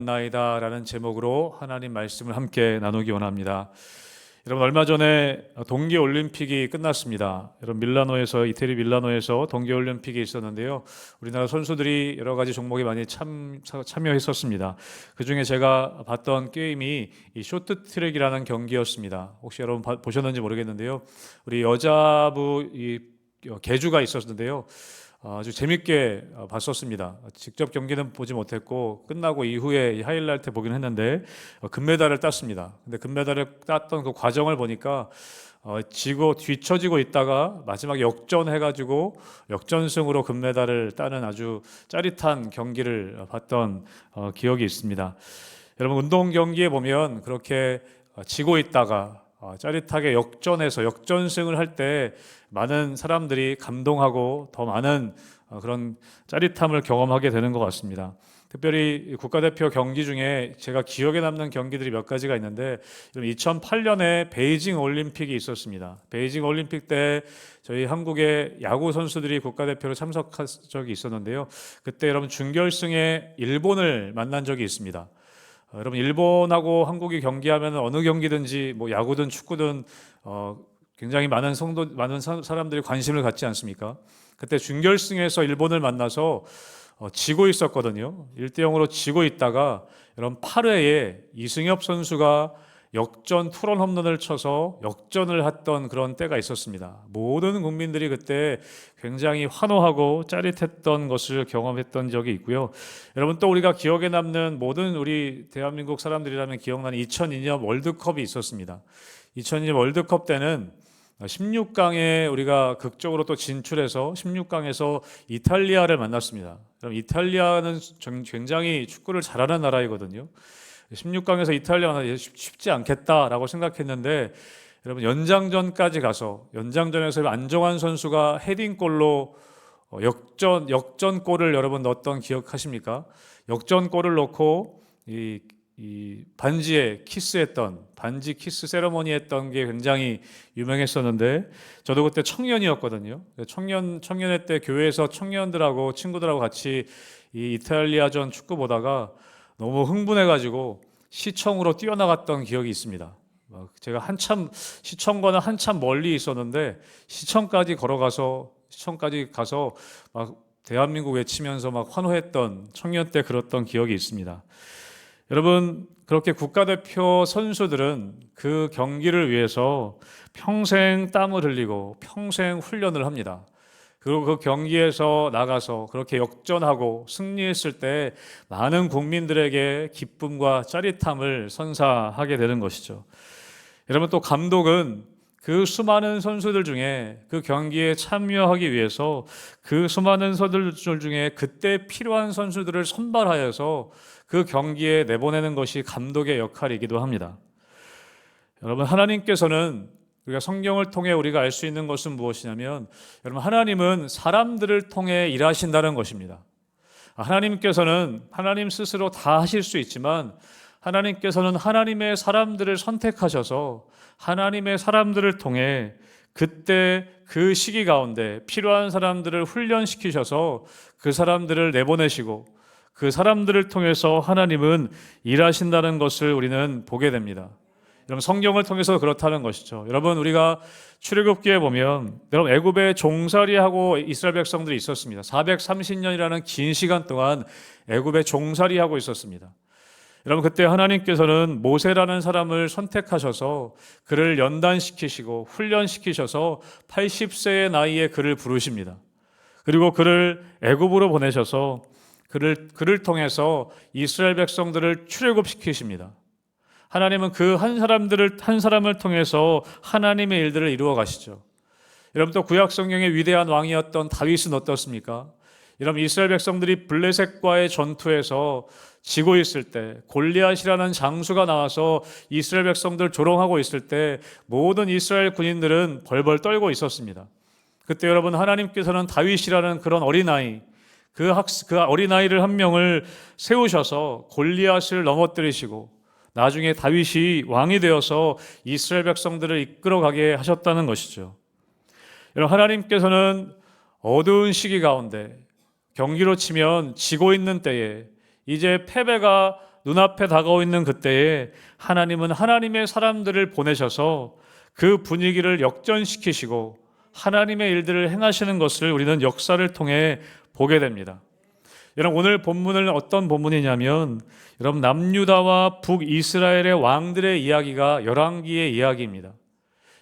나이다라는 제목으로 하나님 말씀을 함께 나누기 원합니다. 여러분, 얼마 전에 동계올림픽이 끝났습니다. 여러분, 이태리 밀라노에서 동계올림픽이 있었는데요. 우리나라 선수들이 여러 가지 종목에 많이 참여했었습니다. 그 중에 제가 봤던 게임이 이 쇼트트랙이라는 경기였습니다. 혹시 여러분 보셨는지 모르겠는데요. 우리 여자부 계주가 있었는데요. 아주 재밌게 봤었습니다. 직접 경기는 보지 못했고 끝나고 이후에 하이라이트 보긴 했는데 금메달을 땄습니다. 근데 금메달을 땄던 그 과정을 보니까 뒤처지고 있다가 마지막에 역전해가지고 역전승으로 금메달을 따는 아주 짜릿한 경기를 봤던 기억이 있습니다. 여러분, 운동 경기에 보면 그렇게 지고 있다가 짜릿하게 역전해서 역전승을 할 때 많은 사람들이 감동하고 더 많은 그런 짜릿함을 경험하게 되는 것 같습니다. 특별히 국가대표 경기 중에 제가 기억에 남는 경기들이 몇 가지가 있는데 2008년에 베이징 올림픽이 있었습니다. 베이징 올림픽 때 저희 한국의 야구 선수들이 국가대표로 참석한 적이 있었는데요. 그때 여러분 준결승에 일본을 만난 적이 있습니다. 여러분, 일본하고 한국이 경기하면 어느 경기든지 뭐 야구든 축구든 굉장히 많은 사람들이 관심을 갖지 않습니까? 그때 준결승에서 일본을 만나서 지고 있었거든요. 1대0으로 지고 있다가 여러분 8회에 이승엽 선수가 역전 투런 홈런을 쳐서 역전을 했던 그런 때가 있었습니다. 모든 국민들이 그때 굉장히 환호하고 짜릿했던 것을 경험했던 적이 있고요. 여러분, 또 우리가 기억에 남는 모든 우리 대한민국 사람들이라면 기억나는 2002년 월드컵이 있었습니다. 2002년 월드컵 때는 16강에 우리가 극적으로 또 진출해서 16강에서 이탈리아를 만났습니다. 그럼 이탈리아는 굉장히 축구를 잘하는 나라이거든요. 16강에서 이탈리아는 쉽지 않겠다라고 생각했는데 여러분, 연장전까지 가서 연장전에서 안정환 선수가 헤딩골로 역전골을 여러분 넣었던 기억하십니까? 역전골을 넣고 이 반지에 반지 키스 세레머니 했던 게 굉장히 유명했었는데 저도 그때 청년이었거든요. 청년회 때 교회에서 청년들하고 친구들하고 같이 이 이탈리아전 축구 보다가 너무 흥분해가지고 시청으로 뛰어나갔던 기억이 있습니다. 제가 시청과는 한참 멀리 있었는데 시청까지 가서 막 대한민국 외치면서 막 환호했던 청년 때 그랬던 기억이 있습니다. 여러분, 그렇게 국가대표 선수들은 그 경기를 위해서 평생 땀을 흘리고 평생 훈련을 합니다. 그리고 그 경기에서 나가서 그렇게 역전하고 승리했을 때 많은 국민들에게 기쁨과 짜릿함을 선사하게 되는 것이죠. 여러분, 또 감독은 그 수많은 선수들 중에 그 경기에 참여하기 위해서 그 수많은 선수들 중에 그때 필요한 선수들을 선발하여서 그 경기에 내보내는 것이 감독의 역할이기도 합니다. 여러분, 하나님께서는 우리가 성경을 통해 우리가 알 수 있는 것은 무엇이냐면 여러분, 하나님은 사람들을 통해 일하신다는 것입니다. 하나님께서는 하나님 스스로 다 하실 수 있지만 하나님께서는 하나님의 사람들을 선택하셔서 하나님의 사람들을 통해 그때 그 시기 가운데 필요한 사람들을 훈련시키셔서 그 사람들을 내보내시고 그 사람들을 통해서 하나님은 일하신다는 것을 우리는 보게 됩니다. 여러분, 성경을 통해서 그렇다는 것이죠. 여러분, 우리가 출애굽기에 보면 여러분, 애굽에 종살이하고 이스라엘 백성들이 있었습니다. 430년이라는 긴 시간 동안 애굽에 종살이하고 있었습니다. 여러분, 그때 하나님께서는 모세라는 사람을 선택하셔서 그를 연단시키시고 훈련시키셔서 80세의 나이에 그를 부르십니다. 그리고 그를 애굽으로 보내셔서 그를 통해서 이스라엘 백성들을 출애굽시키십니다. 하나님은 그 한 사람을 통해서 하나님의 일들을 이루어 가시죠. 여러분, 또 구약 성경의 위대한 왕이었던 다윗은 어떻습니까? 여러분, 이스라엘 백성들이 블레셋과의 전투에서 지고 있을 때 골리앗이라는 장수가 나와서 이스라엘 백성들 조롱하고 있을 때 모든 이스라엘 군인들은 벌벌 떨고 있었습니다. 그때 여러분, 하나님께서는 다윗이라는 그런 어린아이, 그 어린아이를 한 명을 세우셔서 골리앗을 넘어뜨리시고 나중에 다윗이 왕이 되어서 이스라엘 백성들을 이끌어가게 하셨다는 것이죠. 여러분, 하나님께서는 어두운 시기 가운데 경기로 치면 지고 있는 때에 이제 패배가 눈앞에 다가오고 있는 그때에 하나님은 하나님의 사람들을 보내셔서 그 분위기를 역전시키시고 하나님의 일들을 행하시는 것을 우리는 역사를 통해 보게 됩니다. 여러분, 오늘 본문은 어떤 본문이냐면 여러분, 남유다와 북이스라엘의 왕들의 이야기가 열왕기의 이야기입니다.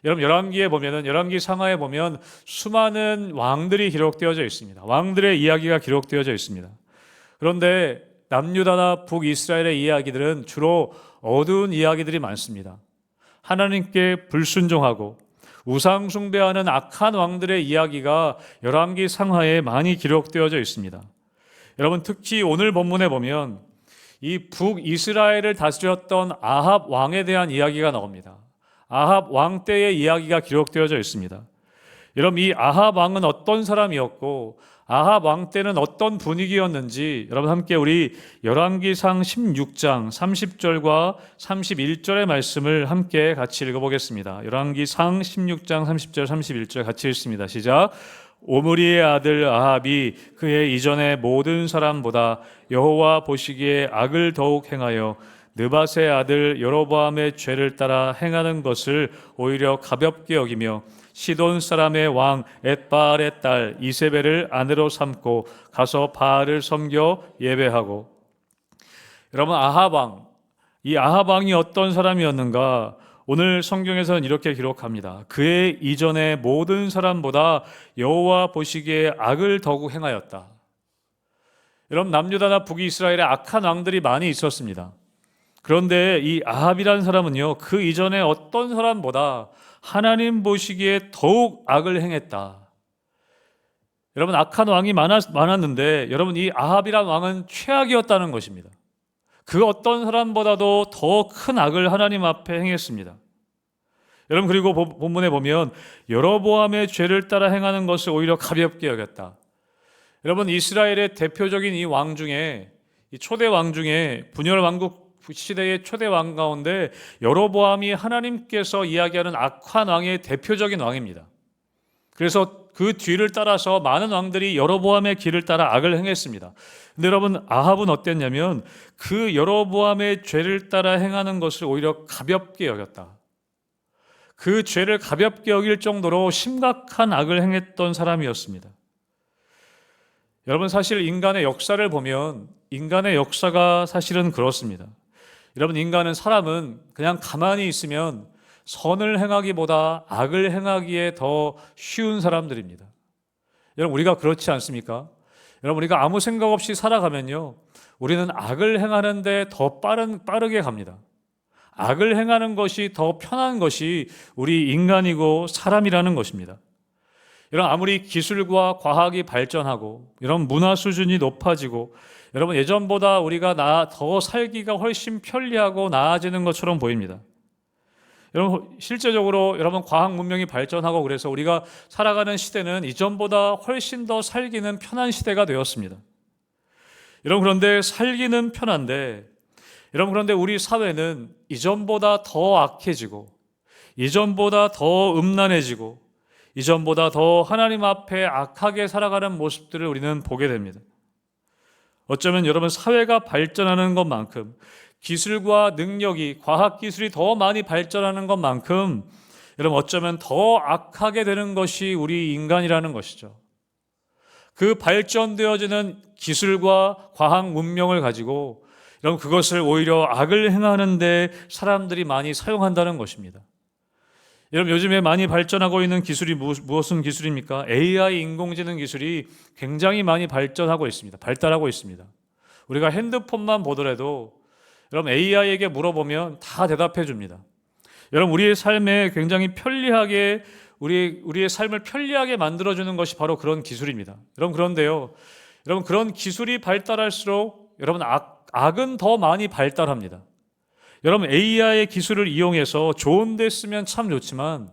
여러분, 열왕기 상하에 보면 수많은 왕들이 기록되어져 있습니다. 왕들의 이야기가 기록되어져 있습니다. 그런데 남유다나 북이스라엘의 이야기들은 주로 어두운 이야기들이 많습니다. 하나님께 불순종하고 우상 숭배하는 악한 왕들의 이야기가 열왕기 상하에 많이 기록되어져 있습니다. 여러분, 특히 오늘 본문에 보면 이 북이스라엘을 다스렸던 아합 왕에 대한 이야기가 나옵니다. 아합 왕 때의 이야기가 기록되어져 있습니다. 여러분, 이 아합 왕은 어떤 사람이었고 아합 왕 때는 어떤 분위기였는지 여러분 함께 우리 열왕기상 16장 30절과 31절의 말씀을 함께 같이 읽어보겠습니다. 열왕기상 16장 30절 31절 같이 읽습니다. 시작. 오므리의 아들 아합이 그의 이전의 모든 사람보다 여호와 보시기에 악을 더욱 행하여 느밧의 아들 여로보암의 죄를 따라 행하는 것을 오히려 가볍게 여기며 시돈 사람의 왕 엣바알의 딸 이세벨을 아내로 삼고 가서 바알을 섬겨 예배하고. 여러분, 아합 왕, 이 아합 왕이 어떤 사람이었는가? 오늘 성경에서는 이렇게 기록합니다. 그의 이전의 모든 사람보다 여호와 보시기에 악을 더욱 행하였다. 여러분, 남유다나 북이스라엘에 악한 왕들이 많이 있었습니다. 그런데 이 아합이라는 사람은요, 그 이전에 어떤 사람보다 하나님 보시기에 더욱 악을 행했다. 여러분, 악한 왕이 많았는데 여러분, 이 아합이란 왕은 최악이었다는 것입니다. 그 어떤 사람보다도 더 큰 악을 하나님 앞에 행했습니다. 여러분, 그리고 본문에 보면 여로보암의 죄를 따라 행하는 것을 오히려 가볍게 여겼다. 여러분, 이스라엘의 대표적인 이 왕 중에, 이 초대 왕 중에 분열 왕국 시대의 초대 왕 가운데 여로보암이 하나님께서 이야기하는 악한 왕의 대표적인 왕입니다. 그래서 그 뒤를 따라서 많은 왕들이 여로보암의 길을 따라 악을 행했습니다. 근데 여러분, 아합은 어땠냐면 그 여로보암의 죄를 따라 행하는 것을 오히려 가볍게 여겼다. 그 죄를 가볍게 여길 정도로 심각한 악을 행했던 사람이었습니다. 여러분, 사실 인간의 역사를 보면 인간의 역사가 사실은 그렇습니다. 여러분, 사람은 그냥 가만히 있으면 선을 행하기보다 악을 행하기에 더 쉬운 사람들입니다. 여러분, 우리가 그렇지 않습니까? 여러분, 우리가 아무 생각 없이 살아가면요, 우리는 악을 행하는데 더 빠르게 갑니다. 악을 행하는 것이 더 편한 것이 우리 인간이고 사람이라는 것입니다. 여러분, 아무리 기술과 과학이 발전하고 이런 문화 수준이 높아지고 여러분, 예전보다 우리가 더 살기가 훨씬 편리하고 나아지는 것처럼 보입니다. 여러분, 실제적으로 여러분, 과학 문명이 발전하고 그래서 우리가 살아가는 시대는 이전보다 훨씬 더 살기는 편한 시대가 되었습니다. 여러분, 그런데 살기는 편한데 여러분, 그런데 우리 사회는 이전보다 더 악해지고 이전보다 더 음란해지고 이전보다 더 하나님 앞에 악하게 살아가는 모습들을 우리는 보게 됩니다. 어쩌면 여러분, 사회가 발전하는 것만큼 기술과 능력이, 과학기술이 더 많이 발전하는 것만큼 여러분, 어쩌면 더 악하게 되는 것이 우리 인간이라는 것이죠. 그 발전되어지는 기술과 과학 문명을 가지고 여러분, 그것을 오히려 악을 행하는 데 사람들이 많이 사용한다는 것입니다. 여러분, 요즘에 많이 발전하고 있는 기술이 무엇은 기술입니까? AI 인공지능 기술이 굉장히 많이 발달하고 있습니다. 우리가 핸드폰만 보더라도 여러분, AI에게 물어보면 다 대답해 줍니다. 여러분, 우리의 삶에 굉장히 편리하게 우리의 삶을 편리하게 만들어주는 것이 바로 그런 기술입니다. 여러분, 그런데요, 여러분, 그런 기술이 발달할수록 여러분, 악은 더 많이 발달합니다. 여러분, AI의 기술을 이용해서 좋은 데 쓰면 참 좋지만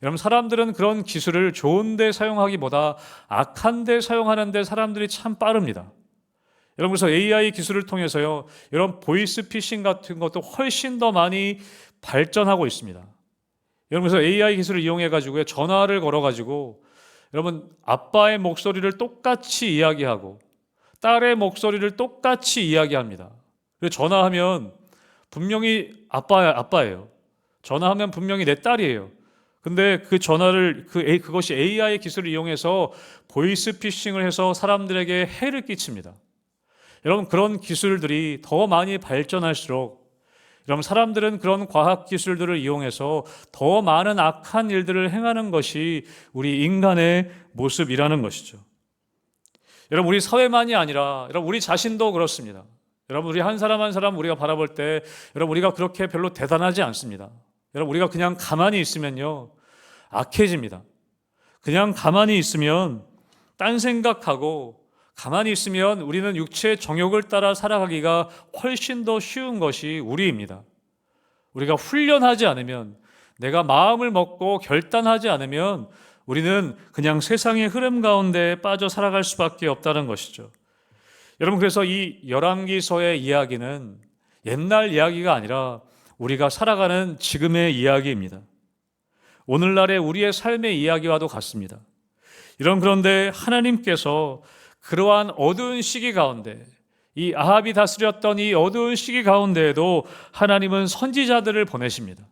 여러분, 사람들은 그런 기술을 좋은 데 사용하기보다 악한 데 사용하는 데 사람들이 참 빠릅니다. 여러분, 그래서 AI 기술을 통해서요, 여러분, 보이스피싱 같은 것도 훨씬 더 많이 발전하고 있습니다. 여러분, 그래서 AI 기술을 이용해가지고 전화를 걸어가지고 여러분, 아빠의 목소리를 똑같이 이야기하고 딸의 목소리를 똑같이 이야기합니다. 그리고 전화하면 분명히 아빠예요. 전화하면 분명히 내 딸이에요. 근데 그 전화를 그것이 AI 기술을 이용해서 보이스 피싱을 해서 사람들에게 해를 끼칩니다. 여러분, 그런 기술들이 더 많이 발전할수록 여러분, 사람들은 그런 과학 기술들을 이용해서 더 많은 악한 일들을 행하는 것이 우리 인간의 모습이라는 것이죠. 여러분, 우리 사회만이 아니라 여러분, 우리 자신도 그렇습니다. 여러분, 우리 한 사람 한 사람 우리가 바라볼 때 여러분, 우리가 그렇게 별로 대단하지 않습니다. 여러분, 우리가 그냥 가만히 있으면요, 악해집니다. 그냥 가만히 있으면 딴 생각하고 가만히 있으면 우리는 육체의 정욕을 따라 살아가기가 훨씬 더 쉬운 것이 우리입니다. 우리가 훈련하지 않으면, 내가 마음을 먹고 결단하지 않으면 우리는 그냥 세상의 흐름 가운데 빠져 살아갈 수밖에 없다는 것이죠. 여러분, 그래서 이 열왕기서의 이야기는 옛날 이야기가 아니라 우리가 살아가는 지금의 이야기입니다. 오늘날의 우리의 삶의 이야기와도 같습니다. 그런데 하나님께서 그러한 어두운 시기 가운데, 이 아합이 다스렸던 이 어두운 시기 가운데에도 하나님은 선지자들을 보내십니다.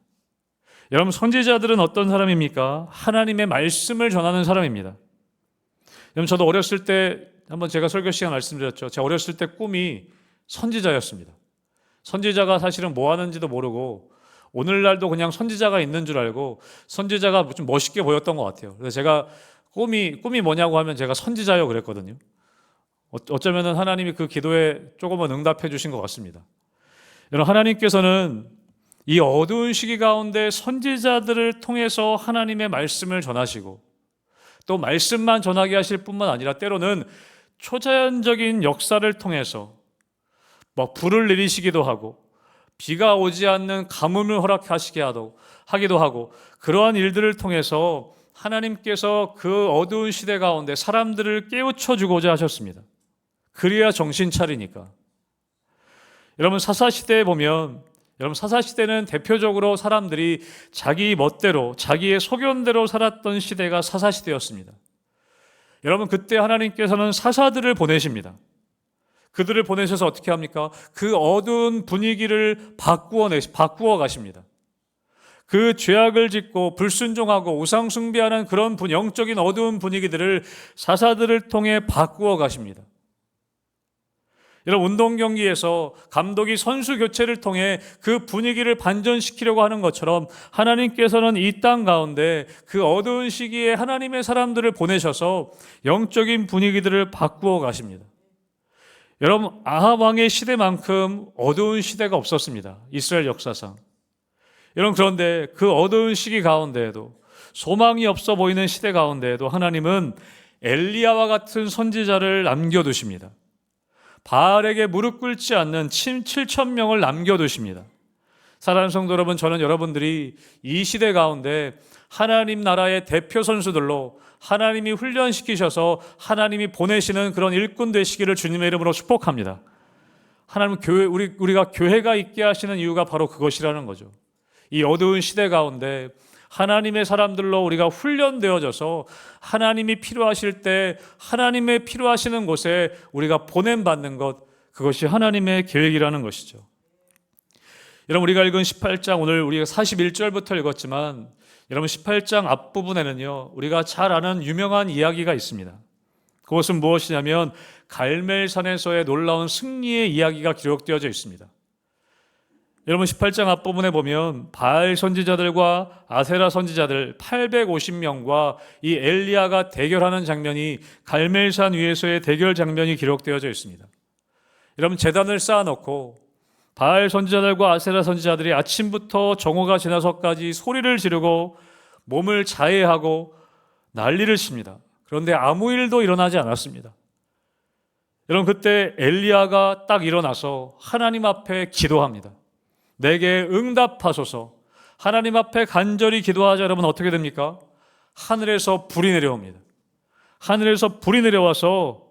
여러분, 선지자들은 어떤 사람입니까? 하나님의 말씀을 전하는 사람입니다. 여러분, 저도 어렸을 때 한번 제가 설교 시간 말씀드렸죠. 제가 어렸을 때 꿈이 선지자였습니다. 선지자가 사실은 뭐 하는지도 모르고 오늘날도 그냥 선지자가 있는 줄 알고 선지자가 좀 멋있게 보였던 것 같아요. 그래서 제가 꿈이 뭐냐고 하면 제가 선지자요 그랬거든요. 어쩌면 하나님이 그 기도에 조금은 응답해 주신 것 같습니다. 여러분, 하나님께서는 이 어두운 시기 가운데 선지자들을 통해서 하나님의 말씀을 전하시고 또 말씀만 전하게 하실 뿐만 아니라 때로는 초자연적인 역사를 통해서 불을 내리시기도 하고 비가 오지 않는 가뭄을 허락하시게 하기도 하고 그러한 일들을 통해서 하나님께서 그 어두운 시대 가운데 사람들을 깨우쳐 주고자 하셨습니다. 그래야 정신 차리니까. 여러분, 사사시대에 보면 사사시대는 대표적으로 사람들이 자기 멋대로 자기의 소견대로 살았던 시대가 사사시대였습니다. 여러분, 그때 하나님께서는 사사들을 보내십니다. 그들을 보내셔서 어떻게 합니까? 그 어두운 분위기를 바꾸어 가십니다. 그 죄악을 짓고 불순종하고 우상 숭배하는 그런 영적인 어두운 분위기들을 사사들을 통해 바꾸어 가십니다. 여러분, 운동 경기에서 감독이 선수 교체를 통해 그 분위기를 반전시키려고 하는 것처럼 하나님께서는 이 땅 가운데 그 어두운 시기에 하나님의 사람들을 보내셔서 영적인 분위기들을 바꾸어 가십니다. 여러분, 아합 왕의 시대만큼 어두운 시대가 없었습니다. 이스라엘 역사상. 여러분, 그런데 그 어두운 시기 가운데에도, 소망이 없어 보이는 시대 가운데에도 하나님은 엘리야와 같은 선지자를 남겨두십니다. 바알에게 무릎 꿇지 않는 7,000명을 남겨두십니다. 사랑하는 성도 여러분, 저는 여러분들이 이 시대 가운데 하나님 나라의 대표 선수들로 하나님이 훈련시키셔서 하나님이 보내시는 그런 일꾼 되시기를 주님의 이름으로 축복합니다. 하나님 우리가 교회가 있게 하시는 이유가 바로 그것이라는 거죠. 이 어두운 시대 가운데 하나님의 사람들로 우리가 훈련되어져서 하나님이 필요하실 때 하나님의 필요하시는 곳에 우리가 보냄받는 것, 그것이 하나님의 계획이라는 것이죠. 여러분, 우리가 읽은 18장, 오늘 우리가 41절부터 읽었지만 여러분, 18장 앞부분에는요, 우리가 잘 아는 유명한 이야기가 있습니다. 그것은 무엇이냐면 갈멜산에서의 놀라운 승리의 이야기가 기록되어져 있습니다. 여러분, 18장 앞부분에 보면 바알 선지자들과 아세라 선지자들 850명과 이 엘리야가 대결하는 장면이, 갈멜산 위에서의 대결 장면이 기록되어져 있습니다. 여러분, 제단을 쌓아놓고 바알 선지자들과 아세라 선지자들이 아침부터 정오가 지나서까지 소리를 지르고 몸을 자해하고 난리를 칩니다. 그런데 아무 일도 일어나지 않았습니다. 여러분, 그때 엘리야가 딱 일어나서 하나님 앞에 기도합니다. 내게 응답하소서. 하나님 앞에 간절히 기도하자. 여러분, 어떻게 됩니까? 하늘에서 불이 내려옵니다. 하늘에서 불이 내려와서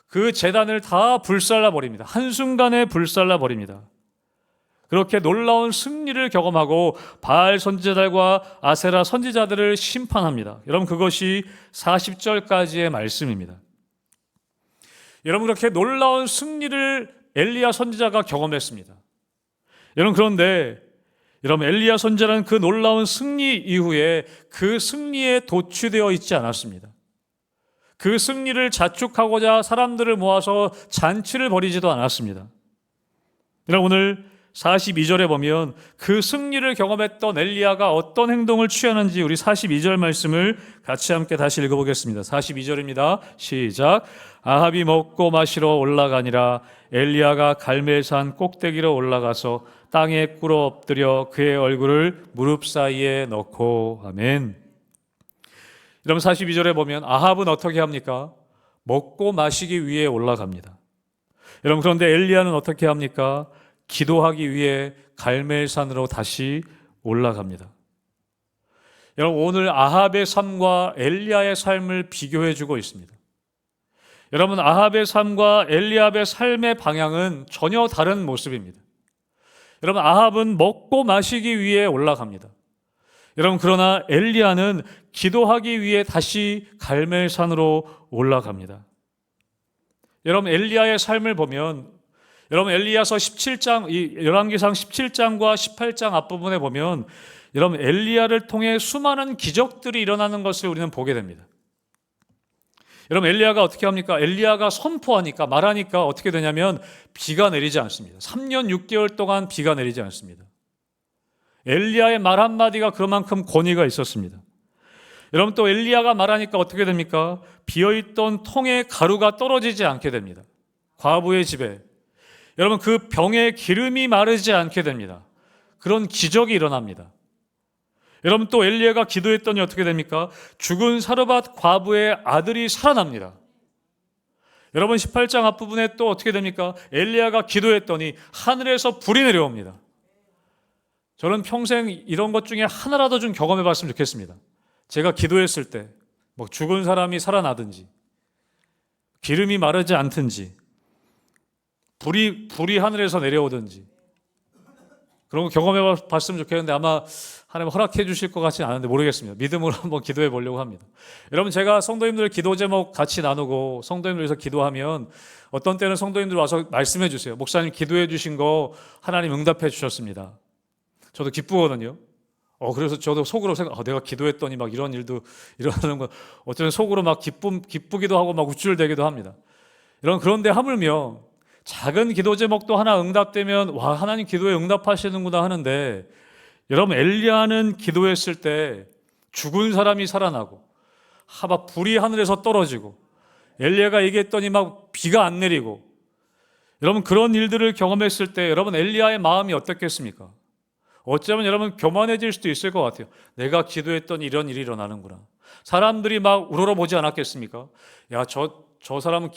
그 제단을 다 불살라 버립니다. 한순간에 불살라 버립니다. 그렇게 놀라운 승리를 경험하고 바알 선지자들과 아세라 선지자들을 심판합니다. 여러분, 그것이 40절까지의 말씀입니다. 여러분, 그렇게 놀라운 승리를 엘리야 선지자가 경험했습니다. 여러분, 그런데 여러분, 엘리야 선지자는 그 놀라운 승리 이후에 그 승리에 도취되어 있지 않았습니다. 그 승리를 자축하고자 사람들을 모아서 잔치를 벌이지도 않았습니다. 여러분, 오늘 42절에 보면 그 승리를 경험했던 엘리야가 어떤 행동을 취하는지 우리 42절 말씀을 같이 함께 다시 읽어보겠습니다. 42절입니다. 시작. 아합이 먹고 마시러 올라가니라. 엘리야가 갈멜산 꼭대기로 올라가서 땅에 꿇어 엎드려 그의 얼굴을 무릎 사이에 넣고. 아멘. 여러분, 42절에 보면 아합은 어떻게 합니까? 먹고 마시기 위해 올라갑니다. 여러분, 그런데 엘리야는 어떻게 합니까? 기도하기 위해 갈멜산으로 다시 올라갑니다. 여러분, 오늘 아합의 삶과 엘리야의 삶을 비교해 주고 있습니다. 여러분, 아합의 삶과 엘리야의 삶의 방향은 전혀 다른 모습입니다. 여러분, 아합은 먹고 마시기 위해 올라갑니다. 여러분, 그러나 엘리야는 기도하기 위해 다시 갈멜산으로 올라갑니다. 여러분, 엘리야의 삶을 보면 여러분, 엘리야서 17장, 열왕기상 17장과 18장 앞부분에 보면 여러분, 엘리야를 통해 수많은 기적들이 일어나는 것을 우리는 보게 됩니다. 여러분, 엘리야가 어떻게 합니까? 엘리야가 선포하니까, 말하니까 어떻게 되냐면 비가 내리지 않습니다. 3년 6개월 동안 비가 내리지 않습니다. 엘리야의 말 한마디가 그만큼 권위가 있었습니다. 여러분, 또 엘리야가 말하니까 어떻게 됩니까? 비어있던 통에 가루가 떨어지지 않게 됩니다. 과부의 집에 여러분, 그 병에 기름이 마르지 않게 됩니다. 그런 기적이 일어납니다. 여러분, 또 엘리야가 기도했더니 어떻게 됩니까? 죽은 사르밧 과부의 아들이 살아납니다. 여러분, 18장 앞부분에 또 어떻게 됩니까? 엘리야가 기도했더니 하늘에서 불이 내려옵니다. 저는 평생 이런 것 중에 하나라도 좀 경험해 봤으면 좋겠습니다. 제가 기도했을 때 뭐 죽은 사람이 살아나든지 기름이 마르지 않든지 불이 하늘에서 내려오든지 그런 거 경험해 봤으면 좋겠는데 아마 하나님 허락해 주실 것 같지는 않은데 모르겠습니다. 믿음으로 한번 기도해 보려고 합니다. 여러분, 제가 성도님들 기도 제목 같이 나누고 성도님들 위해서 기도하면 어떤 때는 성도님들 와서 말씀해 주세요. 목사님 기도해 주신 거 하나님 응답해 주셨습니다. 저도 기쁘거든요. 그래서 저도 속으로 내가 기도했더니 막 이런 일도 일어나는 거, 어쩌면 속으로 막 기쁘기도 하고 막 우쭐대기도 합니다. 그런데 하물며 작은 기도 제목도 하나 응답되면 와, 하나님 기도에 응답하시는구나 하는데, 여러분, 엘리야는 기도했을 때 죽은 사람이 살아나고 막 불이 하늘에서 떨어지고 엘리야가 얘기했더니 막 비가 안 내리고, 여러분, 그런 일들을 경험했을 때 여러분, 엘리야의 마음이 어떻겠습니까? 어쩌면 여러분 교만해질 수도 있을 것 같아요. 내가 기도했더니 이런 일이 일어나는구나. 사람들이 막 우러러보지 않았겠습니까? 야, 저 사람은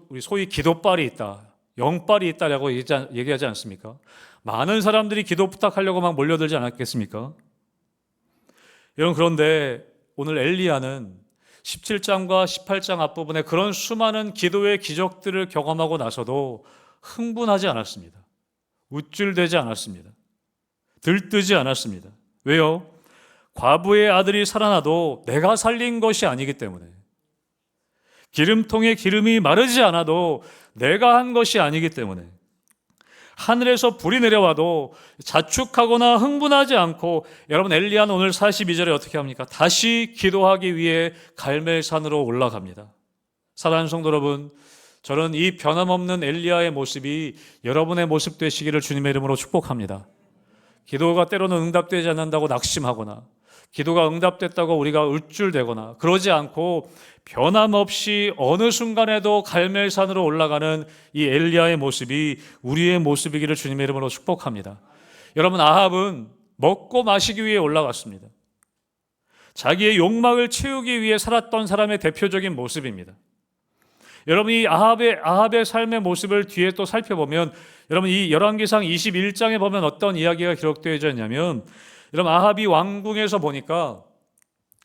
우리 소위 기도빨이 있다, 영빨이 있다라고 얘기하지 않습니까? 많은 사람들이 기도 부탁하려고 막 몰려들지 않았겠습니까? 여러분, 그런데 오늘 엘리야는 17장과 18장 앞부분에 그런 수많은 기도의 기적들을 경험하고 나서도 흥분하지 않았습니다. 우쭐대지 않았습니다. 들뜨지 않았습니다. 왜요? 과부의 아들이 살아나도 내가 살린 것이 아니기 때문에, 기름통에 기름이 마르지 않아도 내가 한 것이 아니기 때문에, 하늘에서 불이 내려와도 자축하거나 흥분하지 않고, 여러분, 엘리야는 오늘 42절에 어떻게 합니까? 다시 기도하기 위해 갈멜산으로 올라갑니다. 사랑하는 성도 여러분, 저는 이 변함없는 엘리야의 모습이 여러분의 모습 되시기를 주님의 이름으로 축복합니다. 기도가 때로는 응답되지 않는다고 낙심하거나, 기도가 응답됐다고 우리가 우쭐대거나 그러지 않고 변함없이 어느 순간에도 갈멜산으로 올라가는 이 엘리야의 모습이 우리의 모습이기를 주님의 이름으로 축복합니다. 여러분, 아합은 먹고 마시기 위해 올라갔습니다. 자기의 욕망을 채우기 위해 살았던 사람의 대표적인 모습입니다. 여러분, 이 아합의 삶의 모습을 뒤에 또 살펴보면, 여러분, 이 열왕기상 21장에 보면 어떤 이야기가 기록되어 있냐면, 여러분, 아합이 왕궁에서 보니까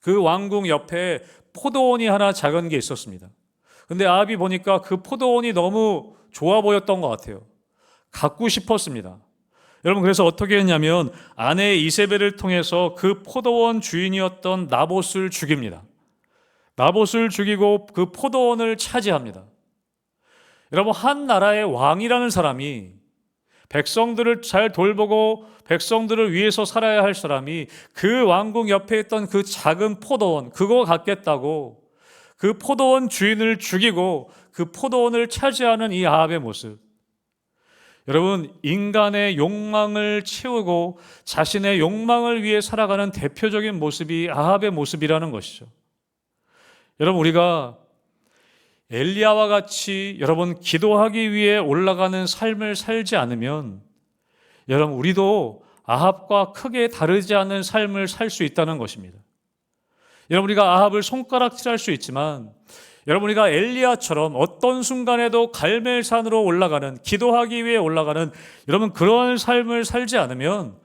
그 왕궁 옆에 포도원이 하나 작은 게 있었습니다. 근데 아합이 보니까 그 포도원이 너무 좋아 보였던 것 같아요. 갖고 싶었습니다. 여러분, 그래서 어떻게 했냐면 아내 이세벨을 통해서 그 포도원 주인이었던 나봇을 죽입니다. 나봇을 죽이고 그 포도원을 차지합니다. 여러분, 한 나라의 왕이라는 사람이 백성들을 잘 돌보고 백성들을 위해서 살아야 할 사람이 그 왕궁 옆에 있던 그 작은 포도원, 그거 갖겠다고 그 포도원 주인을 죽이고 그 포도원을 차지하는 이 아합의 모습. 여러분, 인간의 욕망을 채우고 자신의 욕망을 위해 살아가는 대표적인 모습이 아합의 모습이라는 것이죠. 여러분, 우리가 엘리야와 같이 여러분 기도하기 위해 올라가는 삶을 살지 않으면 여러분 우리도 아합과 크게 다르지 않은 삶을 살 수 있다는 것입니다. 여러분, 우리가 아합을 손가락질할 수 있지만 여러분, 우리가 엘리야처럼 어떤 순간에도 갈멜산으로 올라가는, 기도하기 위해 올라가는 여러분 그런 삶을 살지 않으면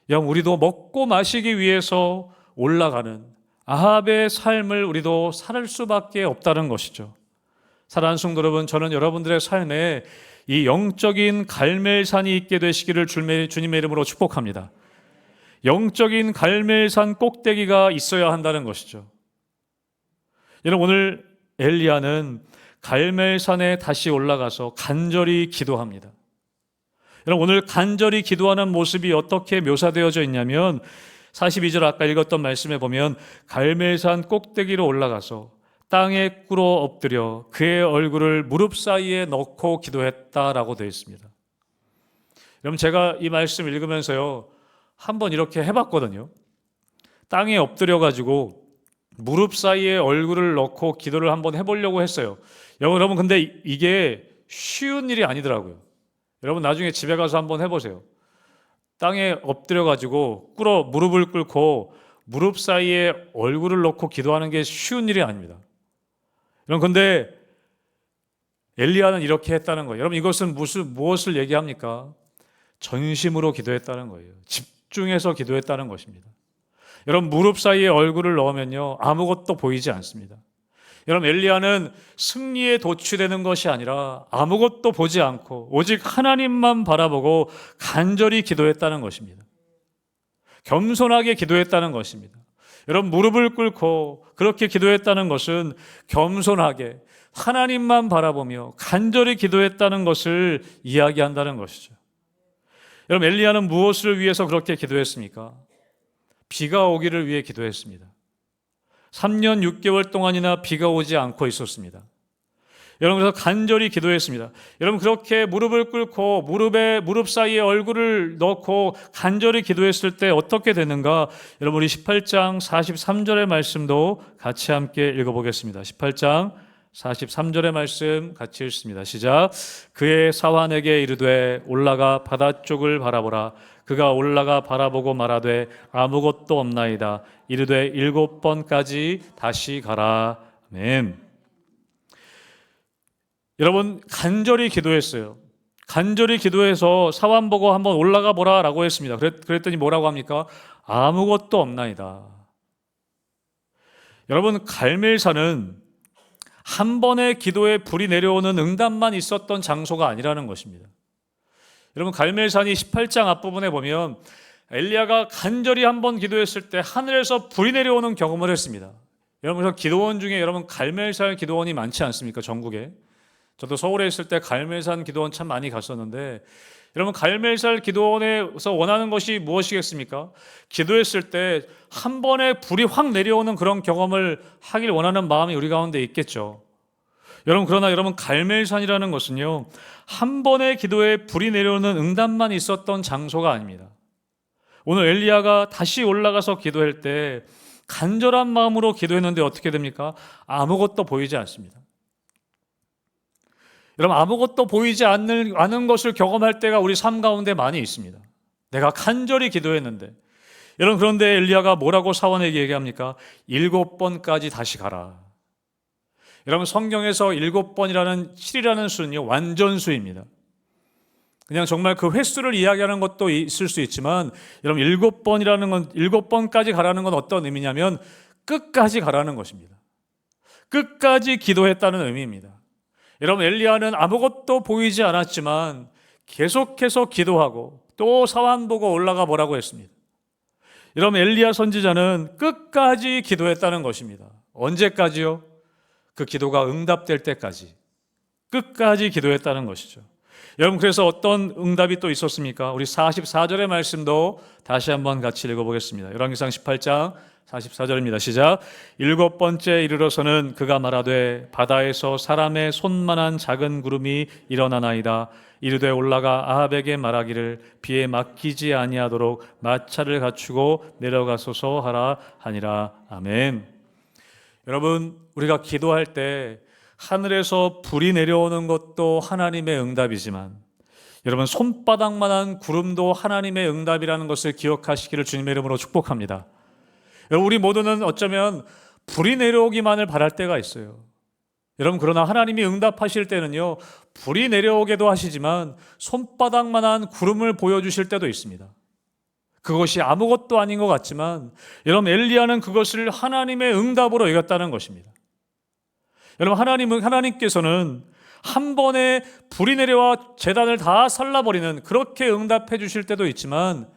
여러분 우리도 먹고 마시기 위해서 올라가는 아합의 삶을 우리도 살 수밖에 없다는 것이죠. 사랑하는 성도 여러분, 저는 여러분들의 삶에 이 영적인 갈멜산이 있게 되시기를 주님의 이름으로 축복합니다. 영적인 갈멜산 꼭대기가 있어야 한다는 것이죠. 여러분, 오늘 엘리야는 갈멜산에 다시 올라가서 간절히 기도합니다. 여러분, 오늘 간절히 기도하는 모습이 어떻게 묘사되어져 있냐면 42절 아까 읽었던 말씀에 보면 갈멜산 꼭대기로 올라가서 땅에 꿇어 엎드려 그의 얼굴을 무릎 사이에 넣고 기도했다라고 되어 있습니다. 여러분, 제가 이 말씀 읽으면서요 한번 이렇게 해봤거든요. 땅에 엎드려가지고 무릎 사이에 얼굴을 넣고 기도를 한번 해보려고 했어요. 여러분, 근데 이게 쉬운 일이 아니더라고요. 여러분, 나중에 집에 가서 한번 해보세요. 땅에 엎드려가지고 무릎을 꿇고 무릎 사이에 얼굴을 넣고 기도하는 게 쉬운 일이 아닙니다. 여러분, 근데 엘리야는 이렇게 했다는 거예요. 여러분, 이것은 무엇을 얘기합니까? 전심으로 기도했다는 거예요. 집중해서 기도했다는 것입니다. 여러분, 무릎 사이에 얼굴을 넣으면요 아무것도 보이지 않습니다. 여러분, 엘리야는 승리에 도취되는 것이 아니라 아무것도 보지 않고 오직 하나님만 바라보고 간절히 기도했다는 것입니다. 겸손하게 기도했다는 것입니다. 여러분, 무릎을 꿇고 그렇게 기도했다는 것은 겸손하게 하나님만 바라보며 간절히 기도했다는 것을 이야기한다는 것이죠. 여러분, 엘리야는 무엇을 위해서 그렇게 기도했습니까? 비가 오기를 위해 기도했습니다. 3년 6개월 동안이나 비가 오지 않고 있었습니다. 여러분, 그래서 간절히 기도했습니다. 여러분, 그렇게 무릎을 꿇고 무릎 사이에 얼굴을 넣고 간절히 기도했을 때 어떻게 되는가? 여러분, 우리 18장 43절의 말씀도 같이 함께 읽어보겠습니다. 18장 43절의 말씀 같이 읽습니다. 시작. 그의 사환에게 이르되 올라가 바다 쪽을 바라보라. 그가 올라가 바라보고 말하되 아무것도 없나이다. 이르되 7번까지 다시 가라. 아멘. 여러분, 간절히 기도했어요. 간절히 기도해서 사환 보고 한번 올라가 보라 라고 했습니다. 그랬더니 뭐라고 합니까? 아무것도 없나이다. 여러분, 갈멜산은 한 번의 기도에 불이 내려오는 응답만 있었던 장소가 아니라는 것입니다. 여러분, 갈멜산이 18장 앞부분에 보면 엘리야가 간절히 한번 기도했을 때 하늘에서 불이 내려오는 경험을 했습니다. 여러분, 그래서 기도원 중에 여러분 갈멜산 기도원이 많지 않습니까? 전국에. 저도 서울에 있을 때 갈멜산 기도원 참 많이 갔었는데 여러분, 갈멜산 기도원에서 원하는 것이 무엇이겠습니까? 기도했을 때 한 번에 불이 확 내려오는 그런 경험을 하길 원하는 마음이 우리 가운데 있겠죠. 여러분, 그러나 여러분, 갈멜산이라는 것은요 한 번의 기도에 불이 내려오는 응답만 있었던 장소가 아닙니다. 오늘 엘리야가 다시 올라가서 기도할 때 간절한 마음으로 기도했는데 어떻게 됩니까? 아무것도 보이지 않습니다. 여러분, 아무것도 보이지 않는 것을 경험할 때가 우리 삶 가운데 많이 있습니다. 내가 간절히 기도했는데 여러분, 그런데 엘리야가 뭐라고 사원에게 얘기합니까? 7번까지 다시 가라. 여러분, 성경에서 7번이라는 7이라는 수는요 완전수입니다. 그냥 정말 그 횟수를 이야기하는 것도 있을 수 있지만 여러분, 7번이라는 건 7번까지 가라는 건 어떤 의미냐면 끝까지 가라는 것입니다. 끝까지 기도했다는 의미입니다. 여러분, 엘리야는 아무것도 보이지 않았지만 계속해서 기도하고 또 사환 보고 올라가 보라고 했습니다. 여러분, 엘리야 선지자는 끝까지 기도했다는 것입니다. 언제까지요? 그 기도가 응답될 때까지. 끝까지 기도했다는 것이죠. 여러분, 그래서 어떤 응답이 또 있었습니까? 우리 44절의 말씀도 다시 한번 같이 읽어보겠습니다. 열왕기상 18장 44절입니다. 시작. 일곱 번째 이르러서는 그가 말하되 바다에서 사람의 손만한 작은 구름이 일어나나이다. 이르되 올라가 아합에게 말하기를 비에 맡기지 아니하도록 마차를 갖추고 내려가소서 하라 하니라. 아멘. 여러분, 우리가 기도할 때 하늘에서 불이 내려오는 것도 하나님의 응답이지만 여러분, 손바닥만한 구름도 하나님의 응답이라는 것을 기억하시기를 주님의 이름으로 축복합니다. 여러분, 우리 모두는 어쩌면 불이 내려오기만을 바랄 때가 있어요. 여러분, 그러나 하나님이 응답하실 때는요, 불이 내려오게도 하시지만 손바닥만한 구름을 보여주실 때도 있습니다. 그것이 아무것도 아닌 것 같지만 여러분, 엘리야는 그것을 하나님의 응답으로 여겼다는 것입니다. 여러분, 하나님께서는 한 번에 불이 내려와 제단을 다 살라버리는 그렇게 응답해 주실 때도 있지만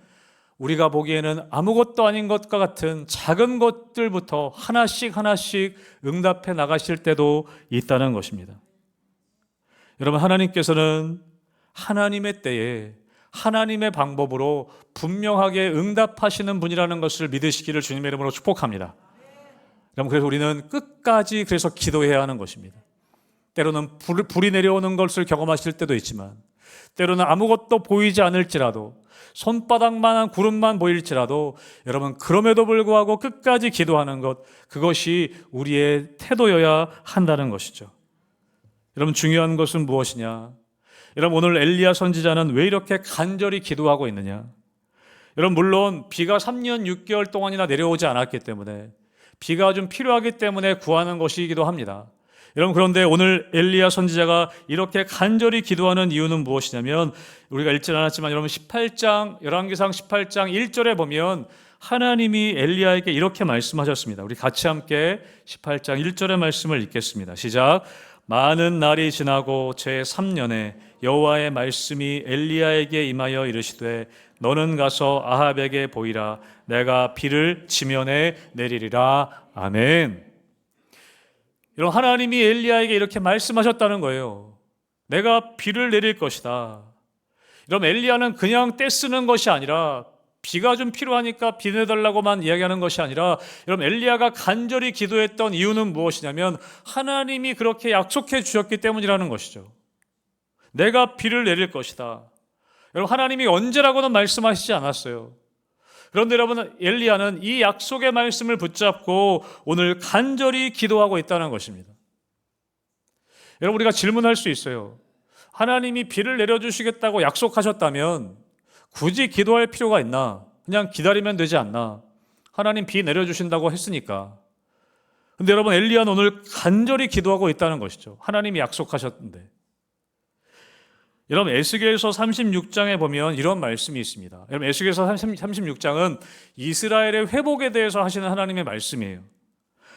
우리가 보기에는 아무것도 아닌 것과 같은 작은 것들부터 하나씩 하나씩 응답해 나가실 때도 있다는 것입니다. 여러분, 하나님께서는 하나님의 때에 하나님의 방법으로 분명하게 응답하시는 분이라는 것을 믿으시기를 주님의 이름으로 축복합니다. 여러분, 그래서 우리는 끝까지 그래서 기도해야 하는 것입니다. 때로는 불이 내려오는 것을 경험하실 때도 있지만 때로는 아무것도 보이지 않을지라도 손바닥만한 구름만 보일지라도 여러분, 그럼에도 불구하고 끝까지 기도하는 것, 그것이 우리의 태도여야 한다는 것이죠. 여러분, 중요한 것은 무엇이냐? 여러분, 오늘 엘리야 선지자는 왜 이렇게 간절히 기도하고 있느냐? 여러분, 물론 비가 3년 6개월 동안이나 내려오지 않았기 때문에 비가 좀 필요하기 때문에 구하는 것이기도 합니다. 여러분, 그런데 오늘 엘리야 선지자가 이렇게 간절히 기도하는 이유는 무엇이냐면 우리가 읽지 않았지만 여러분 18장 열왕기상 18장 1절에 보면 하나님이 엘리야에게 이렇게 말씀하셨습니다. 우리 같이 함께 18장 1절의 말씀을 읽겠습니다. 시작. 많은 날이 지나고 제3년에 여호와의 말씀이 엘리야에게 임하여 이르시되 너는 가서 아합에게 보이라. 내가 비를 지면에 내리리라. 아멘. 여러분, 하나님이 엘리야에게 이렇게 말씀하셨다는 거예요. 내가 비를 내릴 것이다. 여러분, 엘리야는 그냥 떼쓰는 것이 아니라 비가 좀 필요하니까 비 내달라고만 이야기하는 것이 아니라 여러분, 엘리야가 간절히 기도했던 이유는 무엇이냐면 하나님이 그렇게 약속해 주셨기 때문이라는 것이죠. 내가 비를 내릴 것이다. 여러분, 하나님이 언제라고는 말씀하시지 않았어요. 그런데 여러분, 엘리야는 이 약속의 말씀을 붙잡고 오늘 간절히 기도하고 있다는 것입니다. 여러분, 우리가 질문할 수 있어요. 하나님이 비를 내려주시겠다고 약속하셨다면 굳이 기도할 필요가 있나? 그냥 기다리면 되지 않나? 하나님 비 내려주신다고 했으니까. 근데 여러분, 엘리야는 오늘 간절히 기도하고 있다는 것이죠. 하나님이 약속하셨는데. 여러분, 에스겔서 36장에 보면 이런 말씀이 있습니다. 여러분, 에스겔서 36장은 이스라엘의 회복에 대해서 하시는 하나님의 말씀이에요.